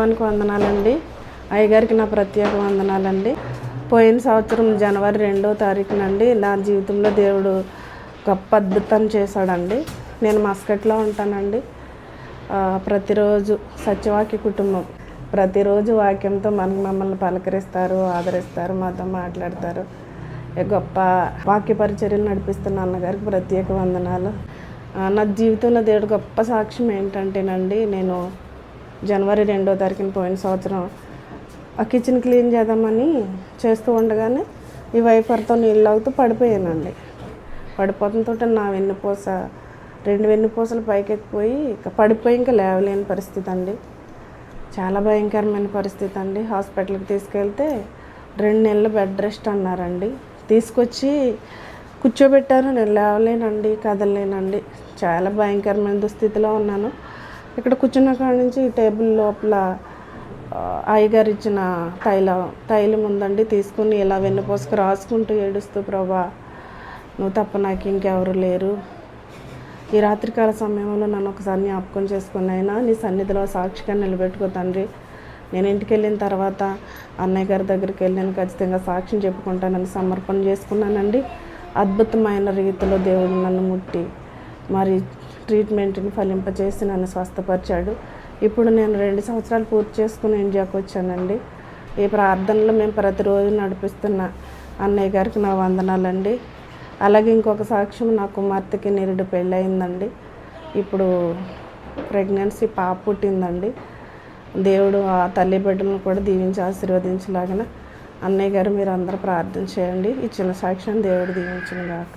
నామానికి వందనాలండి. అయ్యగారికి నా ప్రత్యేక వందనాలండి. పోయిన సంవత్సరం జనవరి 2వ తారీఖునండి నా జీవితంలో దేవుడు గొప్ప అద్భుతం చేశాడండి. నేను మస్కట్లో ఉంటానండి. ప్రతిరోజు సత్యవాక్య కుటుంబం ప్రతిరోజు వాక్యంతో మమ్మల్ని పలకరిస్తారు, ఆదరిస్తారు, మాతో మాట్లాడతారు. గొప్ప వాక్య పరిచర్యలు నడిపిస్తున్న అన్నగారికి ప్రత్యేక వందనాలు. నా జీవితంలో దేవుడు గొప్ప సాక్ష్యం ఏంటంటేనండి, నేను జనవరి 2వ తారీఖున పోయిన సంవత్సరం ఆ కిచెన్ క్లీన్ చేద్దామని చేస్తూ ఉండగానే ఈ వైపర్తో నీళ్ళు అవుతూ పడిపోయానండి. పడిపోవడంతో నా వెన్నుపూస 2 వెన్నుపూసలు పైకెక్కిపోయి పడిపోయి ఇంకా లేవలేని పరిస్థితి అండి. చాలా భయంకరమైన పరిస్థితి అండి. హాస్పిటల్కి తీసుకెళ్తే 2 నెలలు బెడ్ రెస్ట్ అన్నారండి. తీసుకొచ్చి కూర్చోబెట్టారు. నేను లేవలేనండి, కదలలేనండి. చాలా భయంకరమైన దుస్థితిలో ఉన్నాను. ఇక్కడ కూర్చున్న కాడ నుంచి ఈ టేబుల్ లోపల అయ్యగారు ఇచ్చిన తైలం ఉందండి. తీసుకుని ఇలా వెన్నుపోసుకు రాసుకుంటూ ఏడుస్తూ, ప్రభా నువ్వు తప్ప నాకు ఇంకెవరు లేరు, ఈ రాత్రికాల సమయంలో నన్ను ఒకసారి జ్ఞాపకం చేసుకుని అయినా నీ సన్నిధిలో సాక్షిగా నిలబెట్టుకో తండ్రి. నేను ఇంటికి వెళ్ళిన తర్వాత అన్నయ్య గారి దగ్గరికి వెళ్ళి నేను ఖచ్చితంగా సాక్ష్యం చెప్పుకుంటానని సమర్పణ చేసుకున్నానండి. అద్భుతమైన రీతిలో దేవుడు నన్ను ముట్టి మరి ట్రీట్మెంట్ని ఫలింపజేసి నన్ను స్వస్థపరిచాడు. ఇప్పుడు నేను 2 సంవత్సరాలు పూర్తి చేసుకుని ఇండియాకి వచ్చానండి. ఈ ప్రార్థనలో మేము ప్రతిరోజు నడిపిస్తున్న అన్నయ్య గారికి నా వందనాలండి. అలాగే ఇంకొక సాక్ష్యం, నా కుమార్తెకి నిరుడు పెళ్ళయిందండి. ఇప్పుడు ప్రెగ్నెన్సీ పాప పుట్టిందండి. దేవుడు ఆ తల్లి బిడ్డలను కూడా దీవించి ఆశీర్వదించలాగిన అన్నయ్య గారు మీరు అందరూ ప్రార్థన చేయండి. ఈ చిన్న సాక్ష్యం దేవుడు దీవించును గాక.